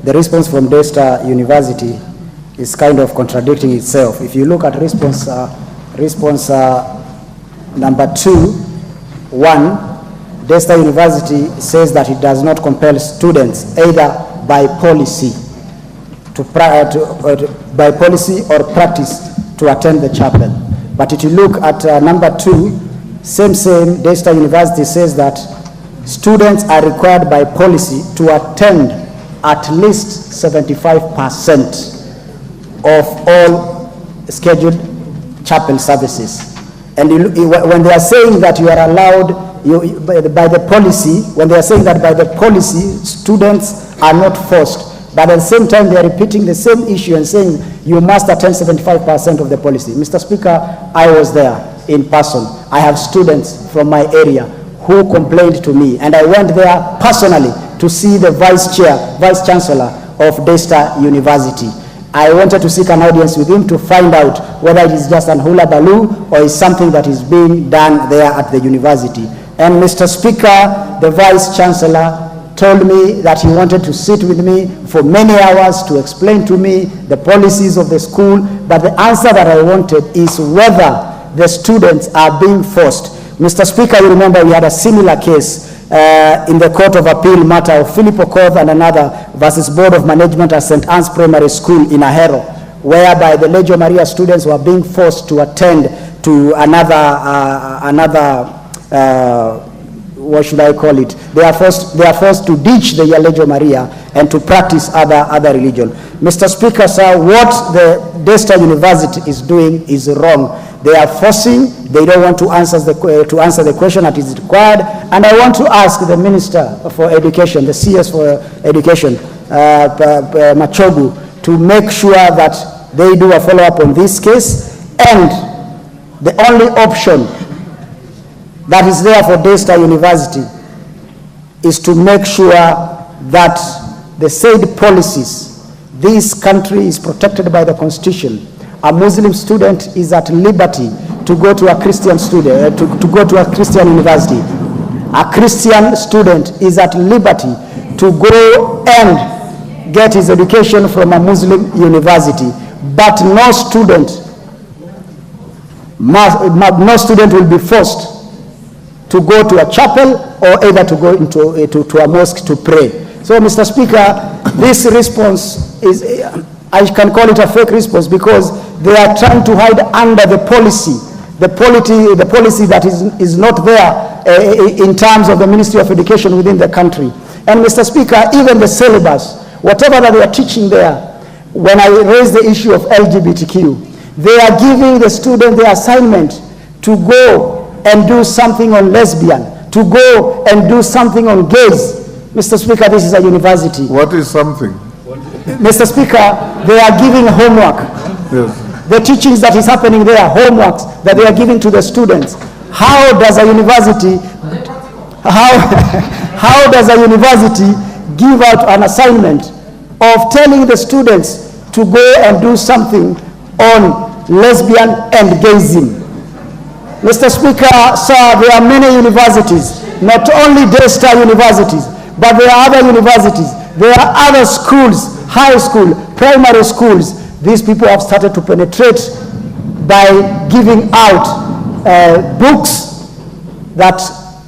the response from Daystar University is kind of contradicting itself. If you look at response number 2.1, Daystar University says that it does not compel students either by policy by policy or practice to attend the chapel. But if you look at number 2, same Daystar University says that students are required by policy to attend at least 75% of all scheduled chapel services. And when they are saying that you are allowed by the policy, when they are saying that by the policy, students are not forced, but at the same time they are repeating the same issue and saying you must attend 75% of the policy. Mr. Speaker, I was there in person. I have students from my area who complained to me, and I went there personally to see the Vice Chancellor of Daystar University. I wanted to seek an audience with him to find out whether it is just an hula baloo or is something that is being done there at the university. And Mr. Speaker, the Vice Chancellor told me that he wanted to sit with me for many hours to explain to me the policies of the school, but the answer that I wanted is whether the students are being forced. Mr. Speaker, you remember we had a similar case in the Court of Appeal matter of Philip Okoth and another versus Board of Management at St. Anne's Primary School in Ahero, whereby the Legio Maria students were being forced to attend to what should I call it? They are forced to ditch the Legio Maria and to practice other religion. Mr. Speaker, sir, what the Daystar University is doing is wrong. They are forcing, they don't want to answer the question that is required. And I want to ask the Minister for Education, the CS for Education, Machogu, to make sure that they do a follow-up on this case. And the only option that is there for Daystar University is to make sure that the said policies, this country is protected by the Constitution. A Muslim student is at liberty to go to a Christian student, to go to a Christian university. A Christian student is at liberty to go and get his education from a Muslim university. But no student will be forced to go to a chapel or either to go to a mosque to pray. So, Mr. Speaker, this response is, I can call it a fake response, because they are trying to hide under the policy that is not there in terms of the Ministry of Education within the country. And Mr. Speaker, even the syllabus, whatever that they are teaching there, when I raise the issue of LGBTQ, they are giving the student the assignment to go and do something on lesbian, to go and do something on gays. Mr. Speaker, this is a university. What is something? Mr. Speaker, they are giving homework. Yes. The teachings that is happening there, homeworks that they are giving to the students. How does a university give out an assignment of telling the students to go and do something on lesbian and gayism? Mr. Speaker, sir, there are many universities, not only Daystar universities, but there are other universities, there are other schools, high school, primary schools. These people have started to penetrate by giving out books that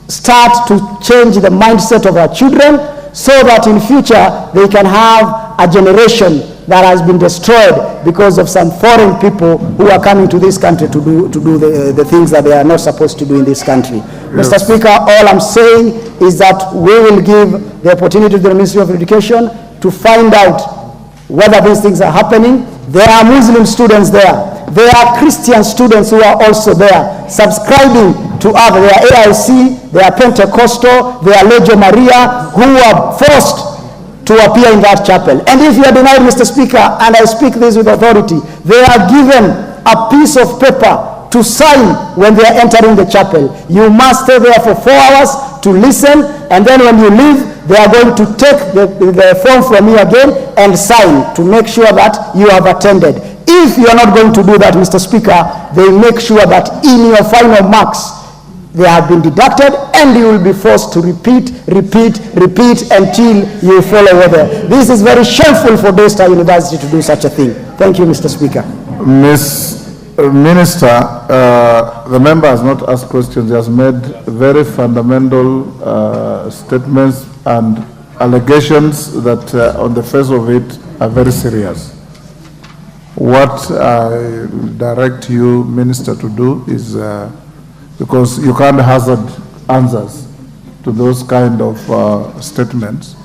start to change the mindset of our children, so that in future they can have a generation that has been destroyed because of some foreign people who are coming to this country to do the things that they are not supposed to do in this country. Yes. Mr. Speaker, all I'm saying is that we will give the opportunity to the Ministry of Education to find out whether these things are happening. There are Muslim students there. There are Christian students who are also there, subscribing to other. They are AIC, they are Pentecostal, they are Legio Maria, who are forced to appear in that chapel. And if you are denied, Mr. Speaker, and I speak this with authority, they are given a piece of paper to sign when they are entering the chapel. You must stay there for 4 hours to listen, and then when you leave, they are going to take the form from you again and sign to make sure that you have attended. If you are not going to do that, Mr. Speaker, they make sure that in your final marks, They have been deducted, and you will be forced to repeat until you fall over there. This is very shameful for Daystar University to do such a thing. Thank you, Mr. Speaker. Minister, the member has not asked questions. He has made very fundamental statements and allegations that on the face of it are very serious. What I direct you, Minister, to do is, because you can't hazard answers to those kind of statements,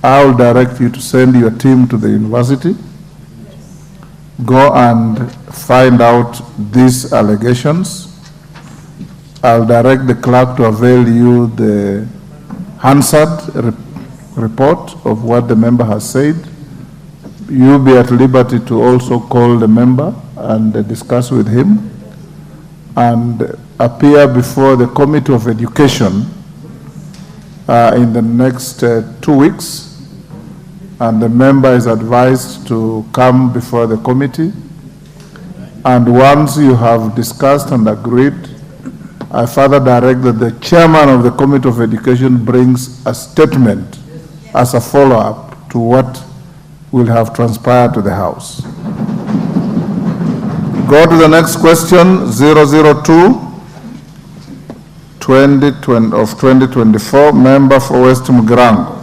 I will direct you to send your team to the university, go and find out these allegations. I'll direct the clerk to avail you the Hansard report of what the member has said. You'll be at liberty to also call the member and discuss with him and appear before the Committee of Education in the next 2 weeks. And the member is advised to come before the committee. And once you have discussed and agreed, I further direct that the chairman of the Committee of Education brings a statement as a follow-up to what will have transpired to the House. Go to the next question, 002 of 2024, member for West Mugrango.